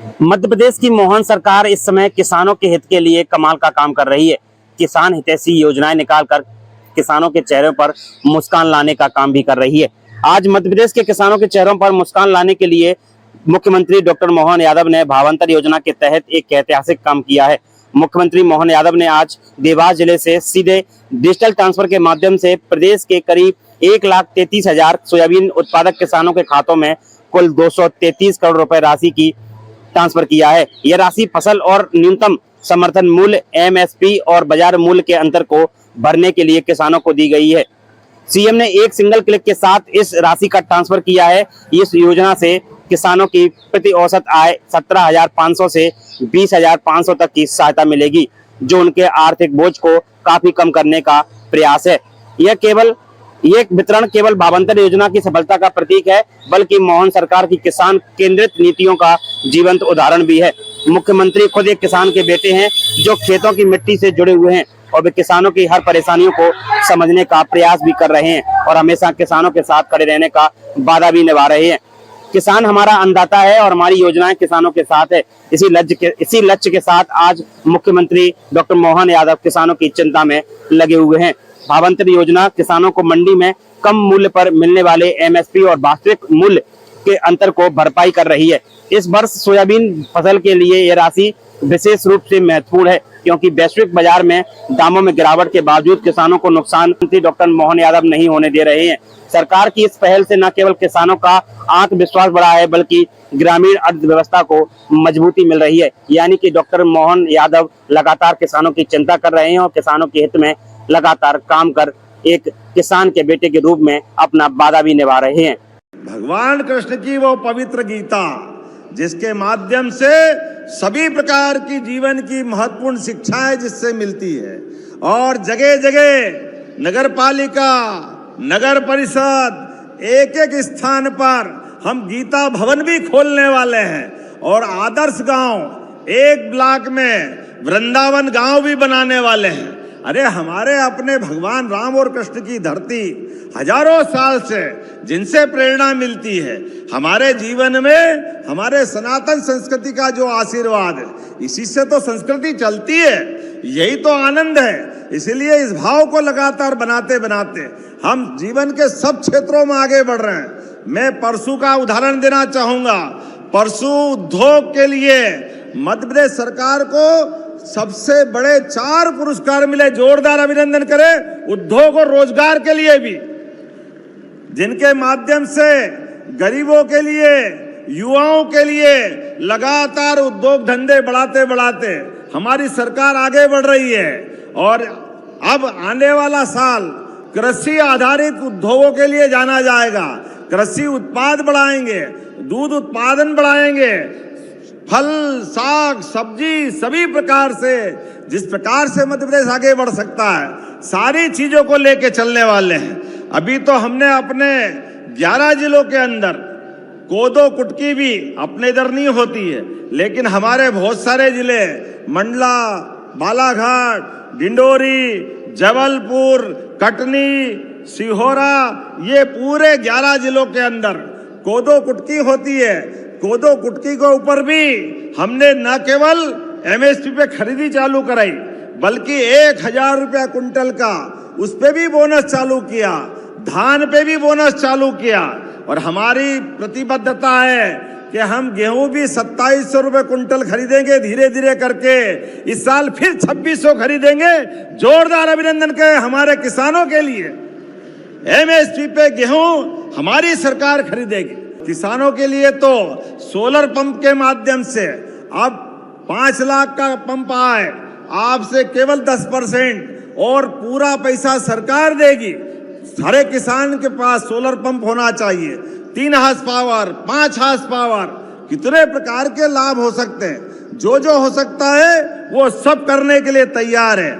मध्य प्रदेश की मोहन सरकार इस समय किसानों के हित के लिए कमाल का काम कर रही है। किसान हितैषी योजनाएं निकालकर किसानों के चेहरों पर मुस्कान लाने का काम भी कर रही है। आज मध्य प्रदेश के किसानों के चेहरों पर मुस्कान लाने के लिए मुख्यमंत्री डॉक्टर मोहन यादव ने भावांतर योजना के तहत एक ऐतिहासिक काम किया है। मुख्यमंत्री मोहन यादव ने आज देवास जिले से सीधे डिजिटल ट्रांसफर के माध्यम से प्रदेश के करीब 1,33,000 सोयाबीन उत्पादक किसानों के खातों में कुल 233 करोड़ रुपए राशि की ट्रांसफर किया है। यह राशि फसल और न्यूनतम समर्थन मूल्य एमएसपी और बाजार मूल्य के अंतर को भरने के लिए किसानों को दी गई है। सीएम ने एक सिंगल क्लिक के साथ इस राशि का ट्रांसफर किया है। इस योजना से किसानों की प्रति औसत आय 17,500 से 20,500 तक की सहायता मिलेगी, जो उनके आर्थिक बोझ को काफी कम करने का प्रयास है। यह वितरण केवल भावांतर योजना की सफलता का प्रतीक है, बल्कि मोहन सरकार की किसान केंद्रित नीतियों का जीवंत उदाहरण भी है। मुख्यमंत्री खुद एक किसान के बेटे हैं, जो खेतों की मिट्टी से जुड़े हुए हैं और वे किसानों की हर परेशानियों को समझने का प्रयास भी कर रहे हैं और हमेशा किसानों के साथ खड़े रहने का वादा भी निभा रहे हैं। किसान हमारा अन्नदाता है और हमारी योजनाएं किसानों के साथ है। इसी लक्ष्य के साथ आज मुख्यमंत्री डॉक्टर मोहन यादव किसानों की चिंता में लगे हुए हैं। भावांतर योजना किसानों को मंडी में कम मूल्य पर मिलने वाले एमएसपी और वास्तविक मूल्य के अंतर को भरपाई कर रही है। इस वर्ष सोयाबीन फसल के लिए यह राशि विशेष रूप से महत्वपूर्ण है, क्योंकि वैश्विक बाजार में दामों में गिरावट के बावजूद किसानों को नुकसान डॉक्टर मोहन यादव नहीं होने दे रहे हैं। सरकार की इस पहल से न केवल किसानों का आत्मविश्वास बढ़ा है, बल्कि ग्रामीण अर्थव्यवस्था को मजबूती मिल रही है। यानी कि डॉक्टर मोहन यादव लगातार किसानों की चिंता कर रहे हैं और किसानों के हित में लगातार काम कर एक किसान के बेटे के रूप में अपना वादा भी निभा रहे हैं। भगवान कृष्ण की वो पवित्र गीता, जिसके माध्यम से सभी प्रकार की जीवन की महत्वपूर्ण शिक्षाएं जिससे मिलती है, और जगह जगह नगर पालिका, नगर परिषद, एक एक स्थान पर हम गीता भवन भी खोलने वाले हैं और आदर्श गांव, एक ब्लॉक में वृंदावन गांव भी बनाने वाले हैं। अरे हमारे अपने भगवान राम और कृष्ण की धरती हजारों साल से जिनसे प्रेरणा मिलती है, हमारे जीवन में हमारे सनातन संस्कृति का जो आशीर्वाद है, इसी से तो संस्कृति चलती है, यही तो आनंद है। इसीलिए इस भाव को लगातार बनाते बनाते हम जीवन के सब क्षेत्रों में आगे बढ़ रहे हैं। मैं परसू का उदाहरण देना चाहूंगा। परसू उद्योग के लिए मध्य प्रदेश सरकार को सबसे बड़े 4 पुरस्कार मिले। जोरदार अभिनंदन करें उद्योग और रोजगार के लिए भी, जिनके माध्यम से गरीबों के लिए, युवाओं के लिए लगातार उद्योग धंधे बढ़ाते बढ़ाते हमारी सरकार आगे बढ़ रही है। और अब आने वाला साल कृषि आधारित उद्योगों के लिए जाना जाएगा। कृषि उत्पाद बढ़ाएंगे, दूध उत्पादन बढ़ाएंगे, फल, साग, सब्जी, सभी प्रकार से जिस प्रकार से मध्य प्रदेश आगे बढ़ सकता है, सारी चीजों को लेके चलने वाले हैं। अभी तो हमने अपने 11 जिलों के अंदर कोदो कुटकी भी अपने इधर नहीं होती है, लेकिन हमारे बहुत सारे जिले मंडला, बालाघाट, डिंडोरी, जबलपुर, कटनी, सिहोरा, ये पूरे 11 जिलों के अंदर कोदो कुटकी होती है। कोदो कुटकी के ऊपर भी हमने न केवल एमएसपी पे खरीदी चालू कराई, बल्कि 1,000 रुपया कुंटल का उस पे भी बोनस चालू किया, धान पे भी बोनस चालू किया। और हमारी प्रतिबद्धता है कि हम गेहूं भी 2700 रुपये कुंटल खरीदेंगे धीरे धीरे करके। इस साल फिर 2600 खरीदेंगे। जोरदार अभिनंदन करें हमारे किसानों के लिए। एमएसपी पे गेहूं हमारी सरकार खरीदेगी। किसानों के लिए तो सोलर पंप के माध्यम से अब 5 लाख का पंप आए, आपसे केवल 10% और पूरा पैसा सरकार देगी। हर एक किसान के पास सोलर पंप होना चाहिए। 3 हार्स पावर, 5 हार्स पावर, कितने प्रकार के लाभ हो सकते हैं। जो हो सकता है वो सब करने के लिए तैयार है।